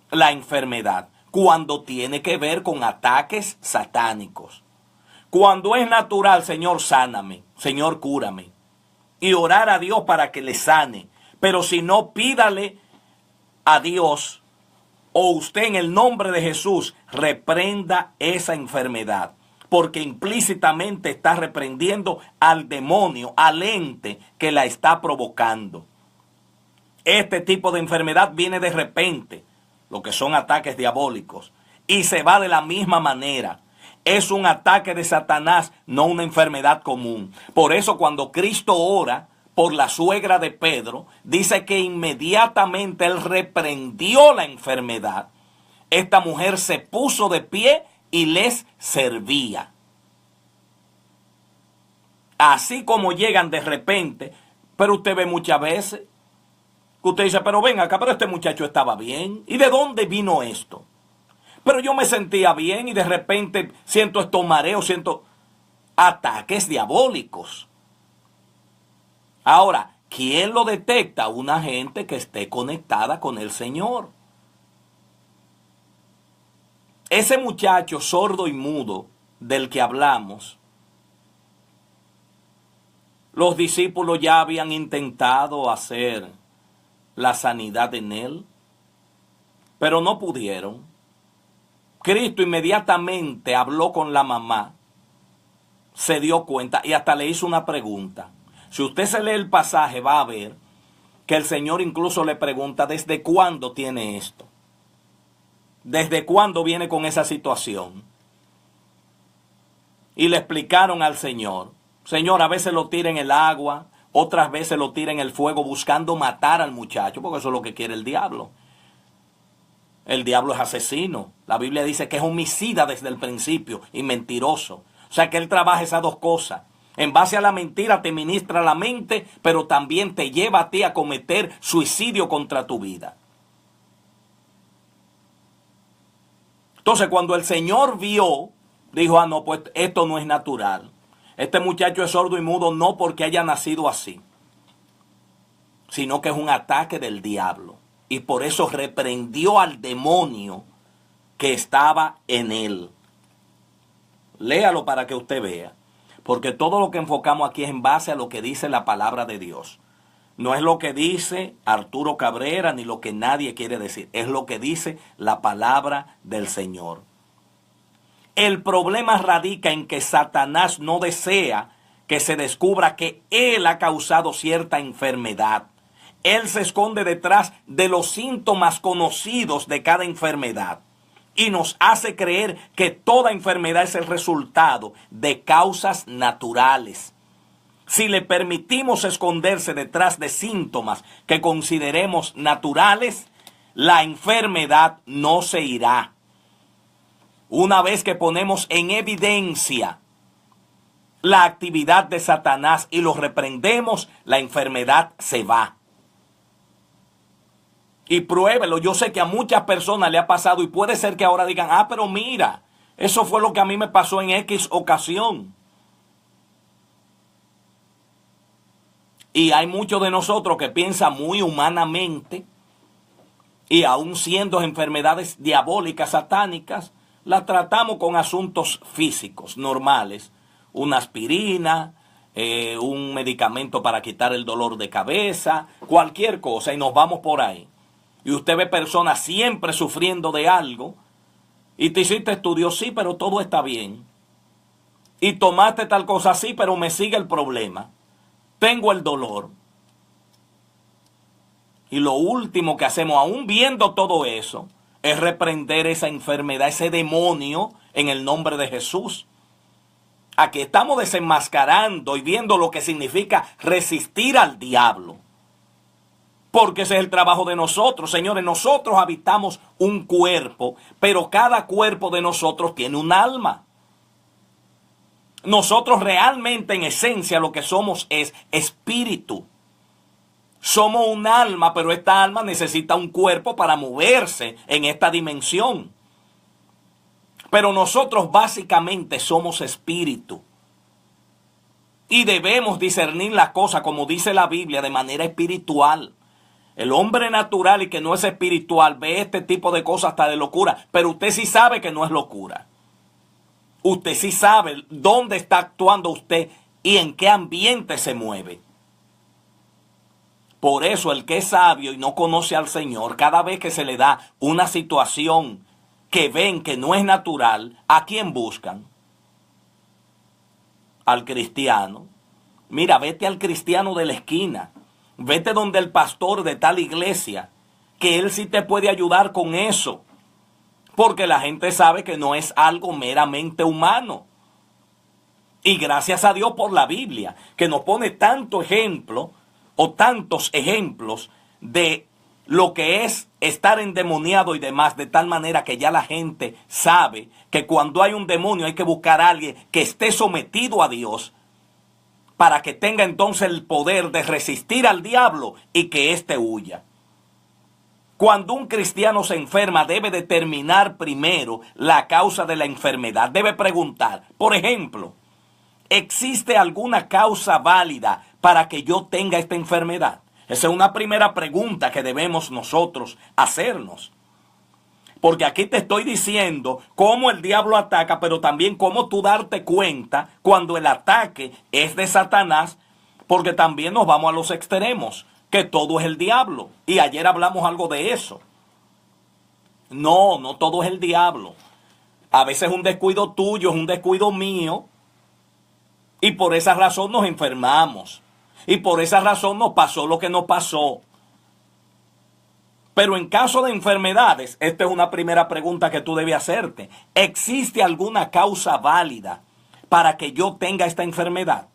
la enfermedad cuando tiene que ver con ataques satánicos. Cuando es natural, Señor, sáname, Señor, cúrame. Y orar a Dios para que le sane. Pero si no, pídale a Dios o usted en el nombre de Jesús reprenda esa enfermedad, porque implícitamente está reprendiendo al demonio, al ente que la está provocando. Este tipo de enfermedad viene de repente, lo que son ataques diabólicos, y se va de la misma manera. Es un ataque de Satanás, no una enfermedad común. Por eso cuando Cristo ora por la suegra de Pedro, dice que inmediatamente él reprendió la enfermedad. Esta mujer se puso de pie y les servía. Así como llegan de repente, pero usted ve muchas veces que usted dice, pero ven acá, pero este muchacho estaba bien. ¿Y de dónde vino esto? Pero yo me sentía bien y de repente siento estos mareos, siento ataques diabólicos. Ahora, ¿Quién lo detecta? Una gente que esté conectada con el Señor. Ese muchacho sordo y mudo del que hablamos, los discípulos ya habían intentado hacer la sanidad en él, pero no pudieron. Cristo inmediatamente habló con la mamá, se dio cuenta y hasta le hizo una pregunta. Si usted se lee el pasaje, va a ver que el Señor incluso le pregunta, ¿desde cuándo tiene esto? ¿Desde cuándo viene con esa situación? Y le explicaron al Señor. Señor, a veces lo tira en el agua, otras veces lo tira en el fuego buscando matar al muchacho, porque eso es lo que quiere el diablo. El diablo es asesino. La Biblia dice que es homicida desde el principio y mentiroso. O sea que él trabaja esas dos cosas. En base a la mentira te ministra la mente, pero también te lleva a ti a cometer suicidio contra tu vida. Entonces, cuando el Señor vio, dijo, no, pues esto no es natural. Este muchacho es sordo y mudo no porque haya nacido así, sino que es un ataque del diablo. Y por eso reprendió al demonio que estaba en él. Léalo para que usted vea. Porque todo lo que enfocamos aquí es en base a lo que dice la palabra de Dios. No es lo que dice Arturo Cabrera ni lo que nadie quiere decir. Es lo que dice la palabra del Señor. El problema radica en que Satanás no desea que se descubra que él ha causado cierta enfermedad. Él se esconde detrás de los síntomas conocidos de cada enfermedad y nos hace creer que toda enfermedad es el resultado de causas naturales. Si le permitimos esconderse detrás de síntomas que consideremos naturales, la enfermedad no se irá. Una vez que ponemos en evidencia la actividad de Satanás y lo reprendemos, la enfermedad se va. Y pruébelo. Yo sé que a muchas personas le ha pasado y puede ser que ahora digan, pero mira, eso fue lo que a mí me pasó en X ocasión. Y hay muchos de nosotros que piensan muy humanamente y aún siendo enfermedades diabólicas, satánicas, las tratamos con asuntos físicos normales. Una aspirina, un medicamento para quitar el dolor de cabeza, cualquier cosa y nos vamos por ahí. Y usted ve personas siempre sufriendo de algo y te hiciste estudios, sí, pero todo está bien. Y tomaste tal cosa, sí, pero me sigue el problema. Tengo el dolor. Y lo último que hacemos, aún viendo todo eso, es reprender esa enfermedad, ese demonio, en el nombre de Jesús. Aquí estamos desenmascarando y viendo lo que significa resistir al diablo. Porque ese es el trabajo de nosotros. Señores, nosotros habitamos un cuerpo, pero cada cuerpo de nosotros tiene un alma. Nosotros realmente en esencia lo que somos es espíritu. Somos un alma, pero esta alma necesita un cuerpo para moverse en esta dimensión. Pero nosotros básicamente somos espíritu. Y debemos discernir las cosas, como dice la Biblia, de manera espiritual. El hombre natural y que no es espiritual ve este tipo de cosas hasta de locura. Pero usted sí sabe que no es locura. Usted sí sabe dónde está actuando usted y en qué ambiente se mueve. Por eso el que es sabio y no conoce al Señor, cada vez que se le da una situación que ven que no es natural, ¿a quién buscan? Al cristiano. Mira, vete al cristiano de la esquina. Vete donde el pastor de tal iglesia, que él sí te puede ayudar con eso. Porque la gente sabe que no es algo meramente humano. Y gracias a Dios por la Biblia, que nos pone tanto ejemplo o tantos ejemplos de lo que es estar endemoniado y demás, de tal manera que ya la gente sabe que cuando hay un demonio hay que buscar a alguien que esté sometido a Dios para que tenga entonces el poder de resistir al diablo y que éste huya. Cuando un cristiano se enferma, debe determinar primero la causa de la enfermedad. Debe preguntar, por ejemplo, ¿existe alguna causa válida para que yo tenga esta enfermedad? Esa es una primera pregunta que debemos nosotros hacernos. Porque aquí te estoy diciendo cómo el diablo ataca, pero también cómo tú darte cuenta cuando el ataque es de Satanás, porque también nos vamos a los extremos, que todo es el diablo. Y ayer hablamos algo de eso. No, no todo es el diablo. A veces es un descuido tuyo, es un descuido mío, y por esa razón nos enfermamos. Y por esa razón nos pasó lo que nos pasó. Pero en caso de enfermedades, esta es una primera pregunta que tú debes hacerte. ¿Existe alguna causa válida para que yo tenga esta enfermedad?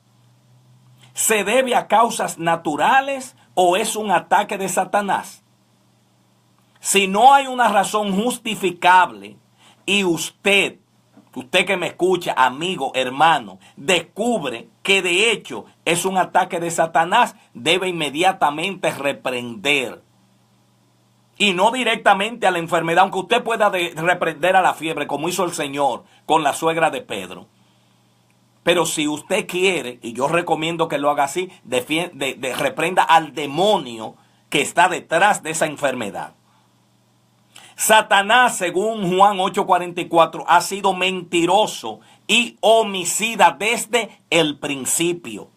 ¿Se debe a causas naturales o es un ataque de Satanás? Si no hay una razón justificable y usted que me escucha, amigo, hermano, descubre que de hecho es un ataque de Satanás, debe inmediatamente reprender. Y no directamente a la enfermedad, aunque usted pueda reprender a la fiebre, como hizo el Señor con la suegra de Pedro. Pero si usted quiere, y yo recomiendo que lo haga así, reprenda al demonio que está detrás de esa enfermedad. Satanás, según Juan 8:44, ha sido mentiroso y homicida desde el principio.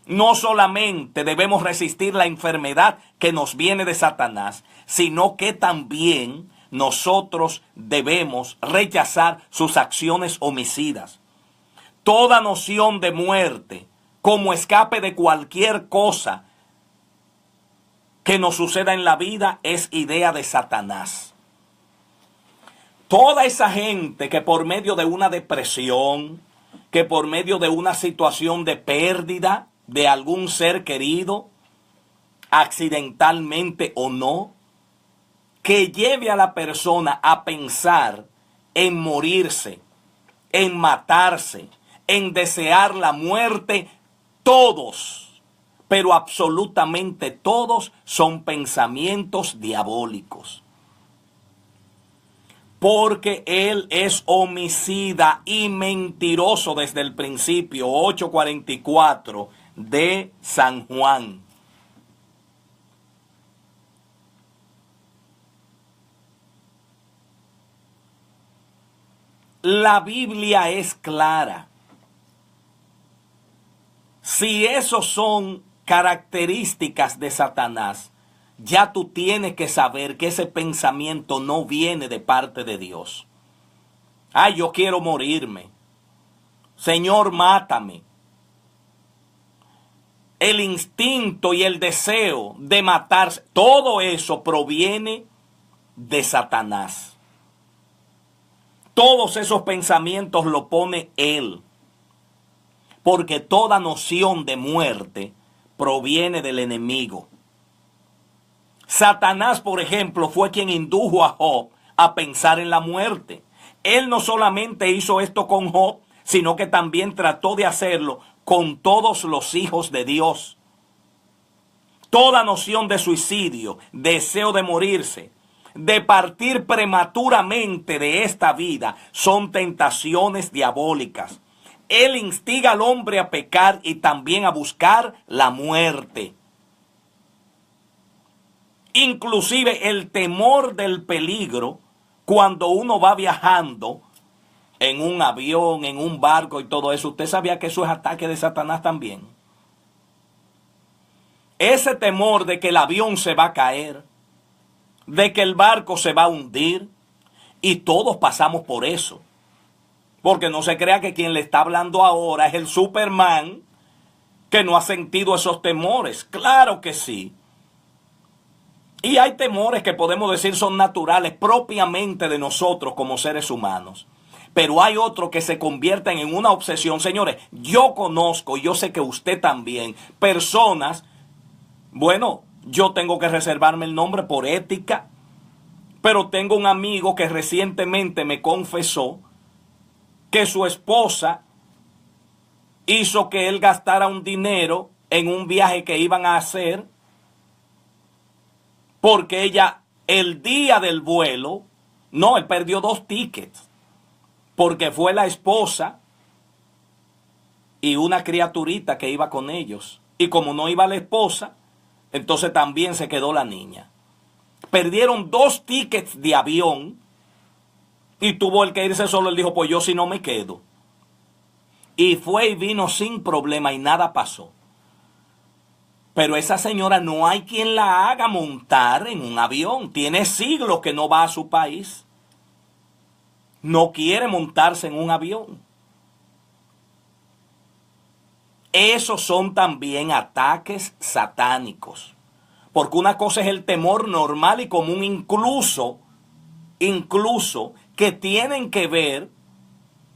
No solamente debemos resistir la enfermedad que nos viene de Satanás, sino que también nosotros debemos rechazar sus acciones homicidas. Toda noción de muerte como escape de cualquier cosa que nos suceda en la vida es idea de Satanás. Toda esa gente que por medio de una depresión, que por medio de una situación de pérdida de algún ser querido, accidentalmente o no, que lleve a la persona a pensar en morirse, en matarse, en desear la muerte, todos, pero absolutamente todos son pensamientos diabólicos. Porque él es homicida y mentiroso desde el principio. 8:44 de San Juan. La Biblia es clara. Si esos son características de Satanás, ya tú tienes que saber que ese pensamiento no viene de parte de Dios. Ay, yo quiero morirme. Señor, mátame. El instinto y el deseo de matarse, todo eso proviene de Satanás. Todos esos pensamientos lo pone él. Porque toda noción de muerte proviene del enemigo. Satanás, por ejemplo, fue quien indujo a Job a pensar en la muerte. Él no solamente hizo esto con Job, sino que también trató de hacerlo con todos los hijos de Dios. Toda noción de suicidio, deseo de morirse, de partir prematuramente de esta vida, son tentaciones diabólicas. Él instiga al hombre a pecar y también a buscar la muerte. Inclusive el temor del peligro cuando uno va viajando en un avión, en un barco y todo eso. ¿Usted sabía que eso es ataque de Satanás también? Ese temor de que el avión se va a caer, de que el barco se va a hundir, y todos pasamos por eso. Porque no se crea que quien le está hablando ahora es el Superman que no ha sentido esos temores. Claro que sí. Y hay temores que podemos decir son naturales propiamente de nosotros como seres humanos. Pero hay otros que se convierten en una obsesión. Señores, yo conozco, y yo sé que usted también, personas, bueno, yo tengo que reservarme el nombre por ética, pero tengo un amigo que recientemente me confesó que su esposa hizo que él gastara un dinero en un viaje que iban a hacer, porque ella, el día del vuelo, no, él perdió 2 tickets, porque fue la esposa y una criaturita que iba con ellos. Y como no iba la esposa, entonces también se quedó la niña. Perdieron 2 tickets de avión y tuvo el que irse solo. Él dijo, pues yo si no me quedo. Y fue y vino sin problema y nada pasó. Pero esa señora no hay quien la haga montar en un avión. Tiene siglos que no va a su país. No quiere montarse en un avión. Esos son también ataques satánicos. Porque una cosa es el temor normal y común, incluso que tienen que ver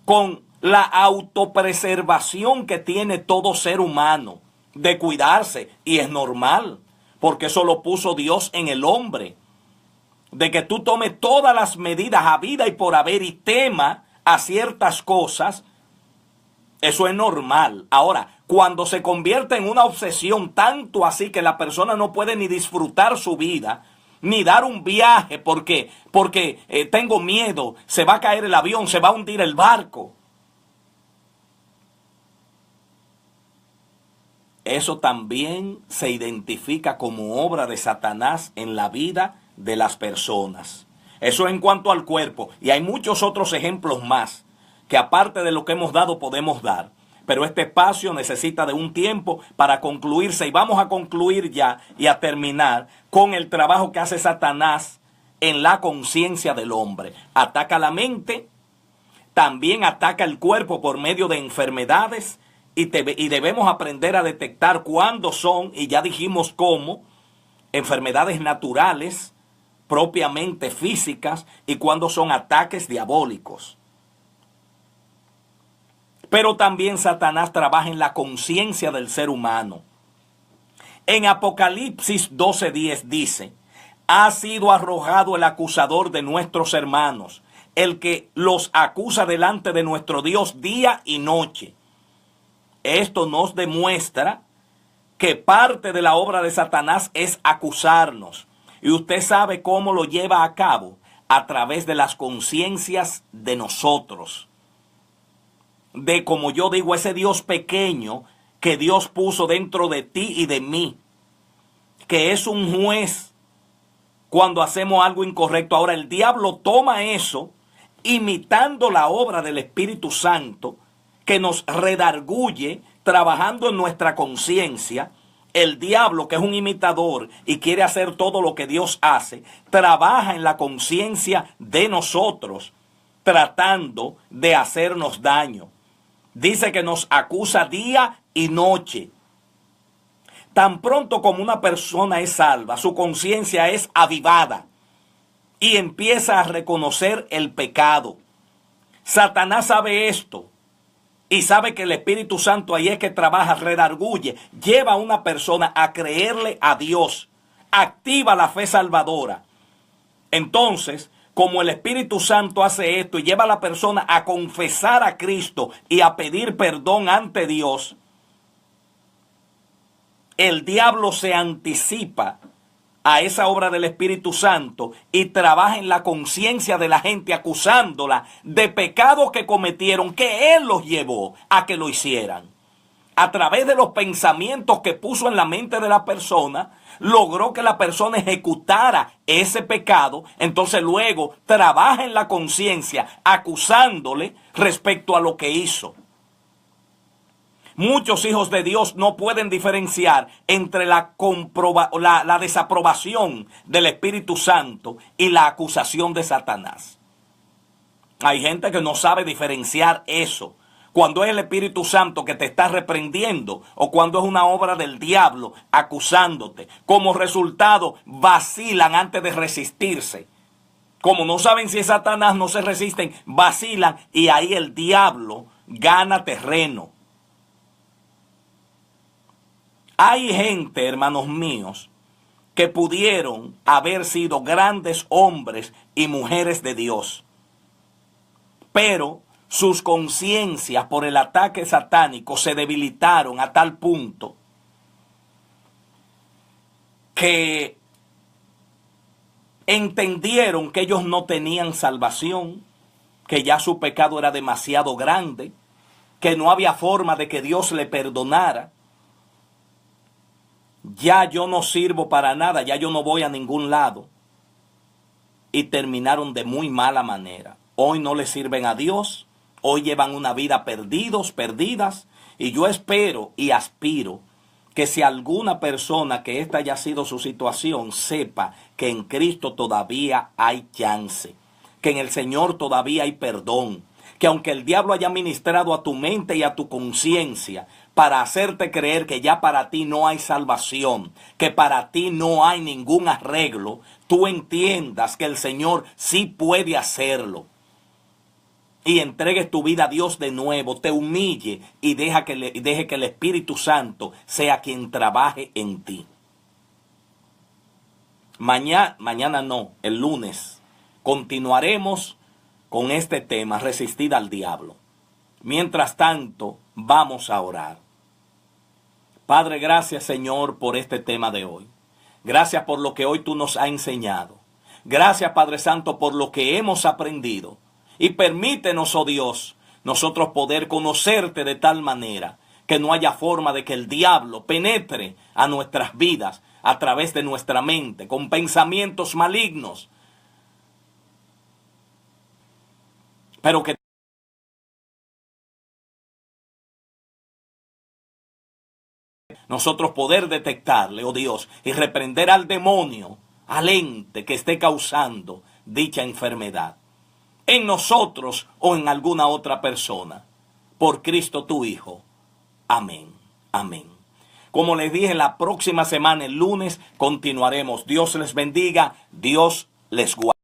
con la autopreservación que tiene todo ser humano de cuidarse, y es normal, porque eso lo puso Dios en el hombre, de que tú tomes todas las medidas habidas y por haber y tema a ciertas cosas. Eso es normal. Ahora, cuando se convierte en una obsesión tanto así que la persona no puede ni disfrutar su vida, ni dar un viaje porque tengo miedo, se va a caer el avión, se va a hundir el barco. Eso también se identifica como obra de Satanás en la vida de las personas. Eso en cuanto al cuerpo. Y hay muchos otros ejemplos más que aparte de lo que hemos dado podemos dar. Pero este espacio necesita de un tiempo para concluirse. Y vamos a concluir ya y a terminar con el trabajo que hace Satanás en la conciencia del hombre. Ataca la mente, también ataca el cuerpo por medio de enfermedades. Y debemos aprender a detectar cuándo son, y ya dijimos cómo, enfermedades naturales, propiamente físicas, y cuándo son ataques diabólicos. Pero también Satanás trabaja en la conciencia del ser humano. En Apocalipsis 12:10 dice, ha sido arrojado el acusador de nuestros hermanos, el que los acusa delante de nuestro Dios día y noche. Esto nos demuestra que parte de la obra de Satanás es acusarnos. Y usted sabe cómo lo lleva a cabo, a través de las conciencias de nosotros. De, como yo digo, ese Dios pequeño que Dios puso dentro de ti y de mí, que es un juez cuando hacemos algo incorrecto. Ahora el diablo toma eso, imitando la obra del Espíritu Santo, que nos redarguye, trabajando en nuestra conciencia. El diablo, que es un imitador y quiere hacer todo lo que Dios hace, trabaja en la conciencia de nosotros, tratando de hacernos daño. Dice que nos acusa día y noche. Tan pronto como una persona es salva, su conciencia es avivada y empieza a reconocer el pecado. Satanás sabe esto. Y sabe que el Espíritu Santo ahí es que trabaja, redarguye, lleva a una persona a creerle a Dios, activa la fe salvadora. Entonces, como el Espíritu Santo hace esto y lleva a la persona a confesar a Cristo y a pedir perdón ante Dios, el diablo se anticipa a esa obra del Espíritu Santo y trabaja en la conciencia de la gente, acusándola de pecados que cometieron, que Él los llevó a que lo hicieran. A través de los pensamientos que puso en la mente de la persona, logró que la persona ejecutara ese pecado. Entonces luego trabaja en la conciencia acusándole respecto a lo que hizo. Muchos hijos de Dios no pueden diferenciar entre la desaprobación del Espíritu Santo y la acusación de Satanás. Hay gente que no sabe diferenciar eso. Cuando es el Espíritu Santo que te está reprendiendo o cuando es una obra del diablo acusándote. Como resultado, vacilan antes de resistirse. Como no saben si es Satanás, no se resisten, vacilan y ahí el diablo gana terreno. Hay gente, hermanos míos, que pudieron haber sido grandes hombres y mujeres de Dios, pero sus conciencias por el ataque satánico se debilitaron a tal punto que entendieron que ellos no tenían salvación, que ya su pecado era demasiado grande, que no había forma de que Dios le perdonara. ya yo no sirvo para nada, ya yo no voy a ningún lado. Y terminaron de muy mala manera. Hoy no le sirven a Dios, hoy llevan una vida perdidas, y yo espero y aspiro que si alguna persona que esta haya sido su situación, sepa que en Cristo todavía hay chance, que en el Señor todavía hay perdón, que aunque el diablo haya ministrado a tu mente y a tu conciencia para hacerte creer que ya para ti no hay salvación, que para ti no hay ningún arreglo, tú entiendas que el Señor sí puede hacerlo. Y entregues tu vida a Dios de nuevo, te humille y deje que el Espíritu Santo sea quien trabaje en ti. Mañana no, el lunes, continuaremos con este tema, resistir al diablo. Mientras tanto, vamos a orar. Padre, gracias Señor por este tema de hoy. Gracias por lo que hoy tú nos has enseñado. Gracias Padre Santo por lo que hemos aprendido. Y permítenos, oh Dios, nosotros poder conocerte de tal manera que no haya forma de que el diablo penetre a nuestras vidas a través de nuestra mente, con pensamientos malignos. Pero que nosotros poder detectarle, oh Dios, y reprender al demonio, al ente que esté causando dicha enfermedad, en nosotros o en alguna otra persona. Por Cristo tu Hijo. Amén. Amén. Como les dije, la próxima semana, el lunes, continuaremos. Dios les bendiga. Dios les guarde.